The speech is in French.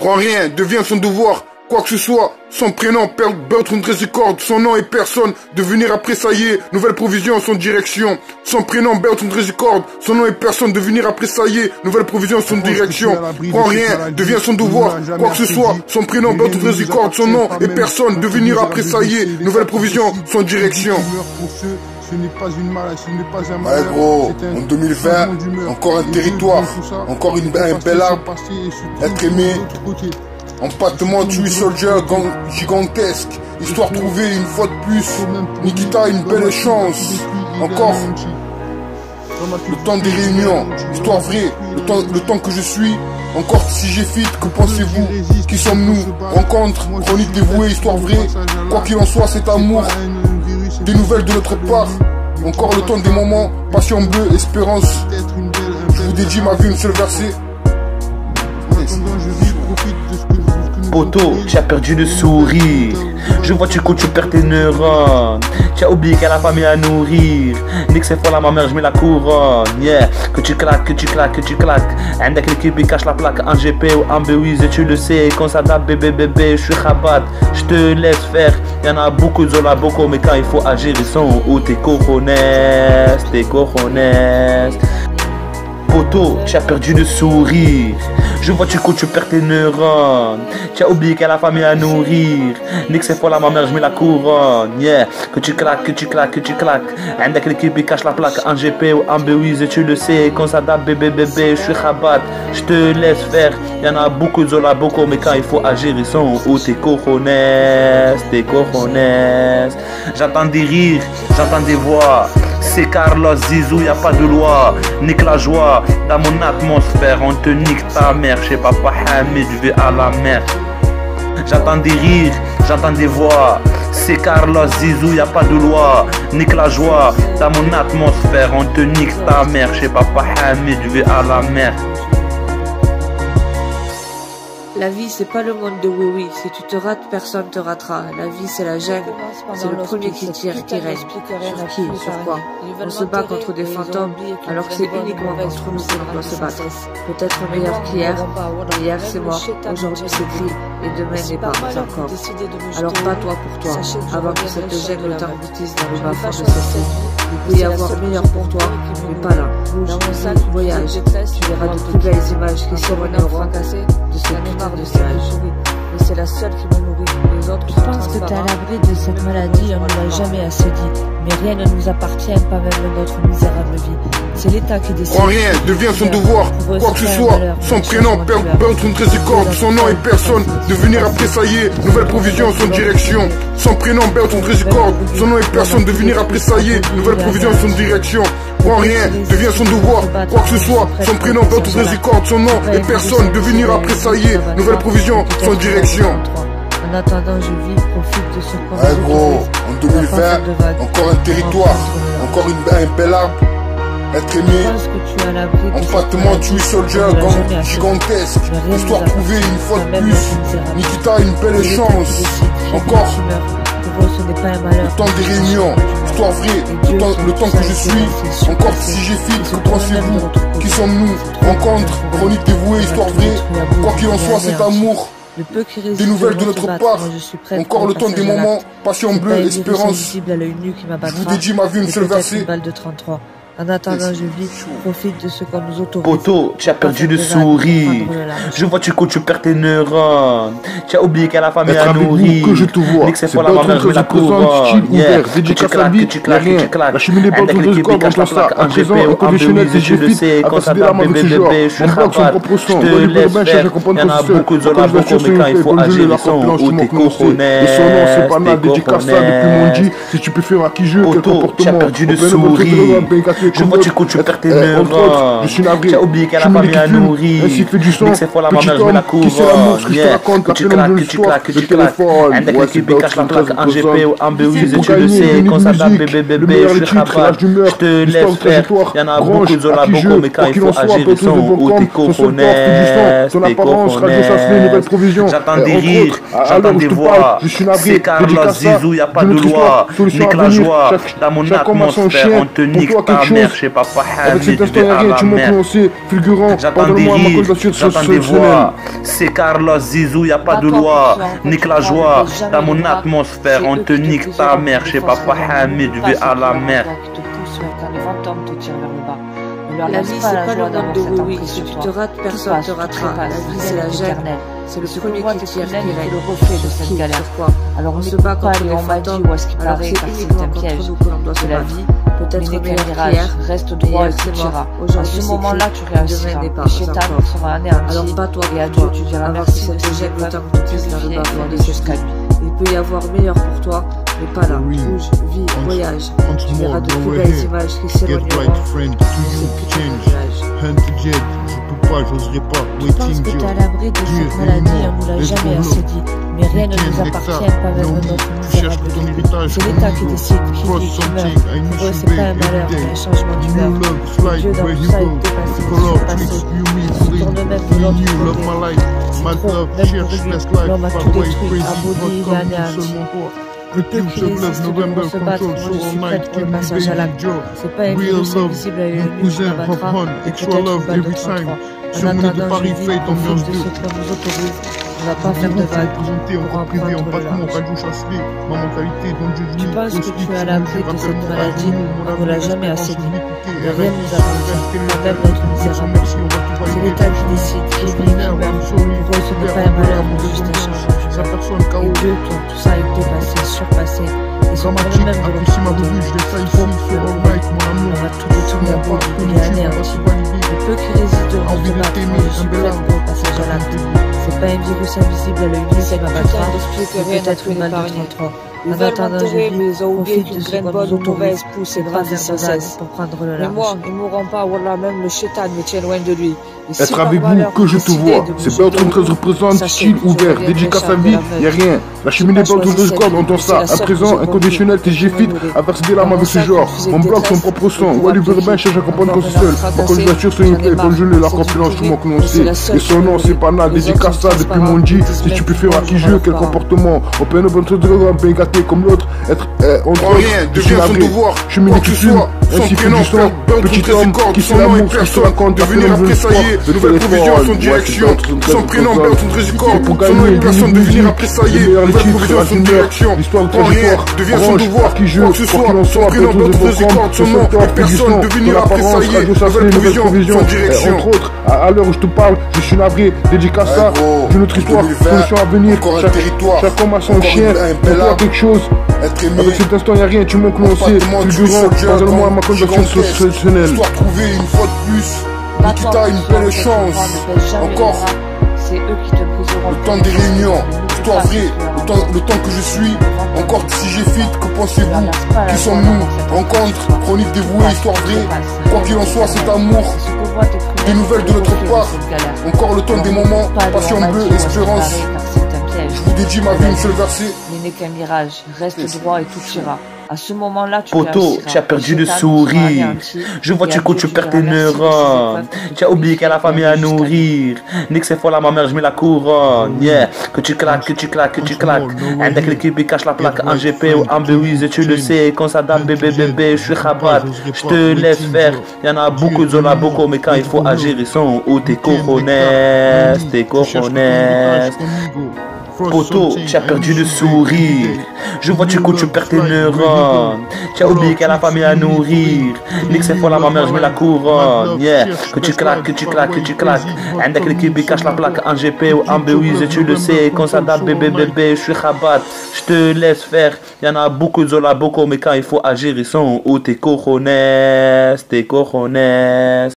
Prends rien, deviens son devoir. Quoi que ce soit, son prénom, Bertrand Record, son nom et personne, devenir après ça y est, nouvelle provision, son direction. Son prénom, Bertrand Record, son nom et personne, devenir après ça y est, nouvelle provision, son direction. Prends rien, deviens son devoir. Quoi que ce soit, son prénom, Bertrand Record, son nom et personne, devenir après ça y est, nouvelle provision, son direction. Ce n'est pas une maladie, ce n'est pas un malheur. Ouais gros, en 2020, encore un territoire, encore un bel arbre, être aimé, empattement de soldier gigantesque, histoire trouvée une fois de plus, Nikita une belle chance, encore le temps des réunions, histoire vraie, le temps que je suis, encore si j'ai fit, que pensez-vous, qui sommes-nous, rencontre, chronique dévouée, histoire vraie, quoi qu'il en soit cet amour, des nouvelles de notre part, encore le temps des moments, passion bleue, espérance, je vous dédie ma vie, une seule verset. Poto, tu as perdu le sourire. Je vois tu perds tes neurones. Tu as oublié qu'elle a la famille à nourrir. Nique c'est fort là ma mère, je mets la couronne. Yeah, que tu claques, que tu claques, que tu claques. Avec l'équipe qui cache la plaque en GP ou en B8, et tu le sais. Quand ça date bébé, je suis rabat. Je te laisse faire. Y'en a beaucoup de zola, beaucoup, mais quand il faut agir, ils sont où tes cojones, tes cojones. Poto, tu as perdu le sourire. Je vois tu perds tes neurones. Tu as oublié qu'elle a la famille à nourrir. Nique c'est fort là ma mère, je mets la couronne. Yeah, que tu claques, que tu claques, que tu claques. Avec l'équipe qui cache la plaque en GP ou en B8, et tu le sais. Quand ça date bébé, je suis rabat. Je te laisse faire. Y'en a beaucoup de zola, beaucoup, mais quand il faut agir, ils sont où tes cojones, tes cojones. J'entends des rires, j'entends des voix. C'est Carlos Zizou, y'a pas de loi. Nique la joie, dans mon atmosphère, on te nique ta mère. Chez Papa Hamid, je vais à la mer. J'entends des rires, j'entends des voix. C'est Carlos Zizou, y'a pas de loi. Nique la joie, dans mon atmosphère, on te nique ta mère. Chez Papa Hamid, je vais à la mer. La vie, c'est pas le monde de oui-oui. Si tu te rates, personne te ratera. La vie, c'est la jungle. C'est le premier qui tire, qui règne. Sur qui? Sur quoi? On se bat contre des fantômes, alors que c'est uniquement contre nous qu'on doit se battre. Peut-être meilleur qu'hier. Hier, c'est mort. Aujourd'hui, c'est gris. Et demain n'est pas encore. Alors bats-toi pour toi, avant que cette jungle t'engloutisse dans le bas-fond de cette scène. Il peut y avoir meilleur pour toi, mais pas là. Dans mon sac voyage, tu verras de plus belles images qui s'éloigneront de cette putain de sage. Mais c'est la seule qui me nourrit. Les autres je pense que t'es à l'abri de cette maladie, on ne l'a jamais assez dit. Mais rien ne nous appartient, pas même notre misérable vie. C'est l'État qui décide. Prends rien, deviens son devoir. Quoi que ce soit, son prénom, Bertrand Record, son nom et personne, devenir après ça y est, nouvelle provision, son direction. Son prénom, Bertrand Record, son nom et personne, devenir après ça y est, nouvelle provision, son direction. Prends rien, deviens son devoir. Quoi que ce soit, son prénom, Bertrand Record, son nom et personne, devenir après ça y est, nouvelle provision, son direction. En attendant, je vis, profite de ce qu'on ouais gros, en 2020, encore un territoire, encore un bel arbre, être aimé, empattement de soldier gigantesque, histoire trouvée une fois de plus, Nikita une belle chance, encore le temps des réunions, histoire vraie, le temps que je suis, encore si j'ai fit, que pensez-vous, qui sommes-nous, rencontre, chronique dévouée, histoire vraie, quoi qu'il en soit cet amour. Des nouvelles de notre part, encore le temps des moments, passion bleue, espérance. Je vous dédie ma vie, une seule verset. En attendant, je vis, profite de ce qu'on nous autorise. Poto, tu as perdu le sourire. Je vois tu perds tes neurones. Tu as oublié qu'elle a la famille à nourrir. Que je te vois. C'est pas la mère, je mets la couronne. Yeah, dédicace à vie, rien. La cheminée porte de score contre ça. À présent, un conditionnel c'est GFIT. Avec ce délarme avec ce genre. On bloque son propre son. Doit du urbain, cherche à comprendre comme seul. Organisation c'est une fait. Bonne journée, la complanche, tu manques non c'est. Et son nom c'est pas mal. Dédicace à depuis mon dit. Si tu peux faire à qui je, quel comportement. Tu as perdu le sourire. Je vois tu perds tes neurones. Tu as oublié qu'elle a la famille à nourrir. Ainsi fait du son. C'est fort la maman, je mets la couronne. Que tu claques, que tu claques, que tu claques. Avec l'équipe qui cache la plaque en GP ou en B8, et tu le sais. Quand ça date bébé, je suis rabat. Je te laisse faire. Y'en a beaucoup de zola, beaucoup, mais quand il faut agir, ils sont où tes cojones, tes cojones. J'entends des rires, j'entends des voix. C'est Carlos Zizou, y'a pas de loi. Nique la joie, dans mon atmosphère, on te nique ta mère. mère, chez papa Avec cet Hamid, instant y'a rien, tu m'as influencé, fulgurant. j'attends des Pardonne-moi ma rires, candidature j'entends des voix. C'est Carlos Zizou, y a pas de loi. Nique la joie, dans mon atmosphère, on te nique ta mère, chez papa Hamid, vais à la mer. La vie, c'est pas le monde de oui, oui. Si tu te rates, personne te ratera. La vie, c'est la gêne. C'est le premier qui tire, qui règne. le reflet de cette galère. Alors on se bat contre les fantômes, alors c'est uniquement contre nous que l'on doit se battre. Peut-être meilleure prière, reste droit et tu tireras. À ce moment-là, tu réussiras. Et Chétan sera anéanti. Alors bats-toi et à Dieu, tu diras merci de cette tes gêne, le temps que tu puisses la purifier rebattre et de jusqu'à lui. Il peut y avoir meilleur pour toi, mais pas là. Oui. Bouge, vis, voyage. Tu Once verras more, de no, plus we're belles here. images qui Get s'éloigneront. right, friend. To you, change. Hand to jet. Je peux pas, j'oserais pas. Tu penses que t'es à l'abri de cette maladie, on nous l'a jamais assez dit. Mais rien ne nous appartient, pas même notre misérable vie. C'est l'État qui décide, qui vit, qui meurt. Pour eux, c'est pas un malheur, mais un changement d'humeur. Dieu dans tout ça est dépassé, surpassé. Il se tourne même de l'autre côté. C'est trop, même pour lui, l'homme a tout détruit, aboli et anéanti. Le peu qui résiste devront se battre, moi je suis prête pour le passage à l'acte. C'est pas un virus invisible à l'ennemi qui nous battra, et peut-être une balle de 33. En attendant, je vis, profite de ce qu'on nous autorise. On va pas faire de vagues pour en prendre le large. Tu penses que tu es à l'abri de cette maladie, on ne l'a jamais assez dit. Mais rien nous appartient, pas même notre misérable vie. C'est l'État qui décide, qui vit, qui meurt. Pour eux, ce n'est pas un malheur, mais juste un changement d'humeur. Et Dieu, tout ça est dépassé, surpassé. Ils sont même de l'autre côté. Trop, on va tout détruire, aboli et anéanti. Le peu qui résisteront se battre, je suis prête pour le passage à l'acte. C'est pas un virus invisible à l'œil nu qui m'abattra, mais peut-être une balle de 33. En attendant, je vis, profite de ce qu'on nous autorise, et pas faire de vagues pour prendre le large. Mais moi, ils mourront pas, voilà, même le chétan me tient loin de lui. Être avec vous que je te vois. C'est pas 13 représente, chill, ouvert, dédicace à vie, y'a rien. La cheminée pas autour de ce corps, on entend ça. À présent, inconditionnel, TG fit, à verser des larmes avec ce genre. Mon bloc, son propre son. Wally Urbain cherche à comprendre qu'on se seul. Ma candidature, c'est une plaie, comme je l'ai, la confiance, tout le monde que l'on sait. Et son nom, c'est pas nada, dédicace ça depuis mon dit. Si tu peux faire à qui je, quel comportement. On peut une bonne chose de un peu gâté comme l'autre. Être, on rien, devient son devoir. Cheminée qui fume, ainsi que du sang. Petit homme qui se l'amour, qui se raconte, devenir apprécié. Nouvelle provision à son direction. Son prénom, Bertrand Trésicor. Son nom et personne devenir apprécié. Nouvelle provision à son direction. En rien, devient son devoir. Qui joue, que ce soit. Son prénom, Bertrand Trésicor. Son nom et personne devenir apprécié. Nouvelle provision, son direction. Entre autres, à l'heure où je te parle, je suis navré. Dédicace ça, d'une autre histoire, solution à venir. Chaque homme a son chien, on voit quelque chose. Avec cet instant, y'a rien, tu m'as cloncé. Fulgurant, pardonne-moi ma condition sociale. Histoire trouvée une fois de plus. Nikita, une belle chance. Encore. C'est eux qui te briseront. Le temps des réunions, histoire vraie, le temps que je suis. Encore si j'ai fit, que pensez-vous? Qui sommes-nous? Rencontre, chronique dévouée, histoire vraie. Quoi qu'il en soit, cet amour. Des nouvelles de notre part. Encore le temps des moments, passion bleue, espérance. Je vous dédie ma vie, une seule versée. Il n'est qu'un mirage, reste droit et tout ira. À ce moment-là, tu Poto, tu as perdu le sourire. Je vois que tu perds tes neurones. Tu as oublié qu'il y a la famille à nourrir. Nique c'est folle à ma mère, je mets la couronne. Yeah, que tu claques, que tu claques, que tu claques. Un deck l'équipe qui cache la plaque en GP ou en BWIZ, tu le sais. Quand ça date, bébé, bébé, je suis rabat. Je te laisse faire. Il y en a beaucoup, zola beaucoup, mais quand il faut agir, ils sont où tes cojones, tes cojones. Poto, tu as perdu le sourire. Je vois que tu perds tes neurones. Tu as oublié qu'il y a la famille à nourrir. Nique c'est folle à ma mère, je mets la couronne. Yeah, que tu claques, que tu claques, que tu claques. Un deck l'équipe qui cache la plaque en GP ou en BWIZ, tu le sais. Quand ça date, bébé, bébé, je suis rabat. Je te laisse faire. Il y en a beaucoup, zola beaucoup, mais quand il faut agir, ils sont où tes cojones, tes cojones.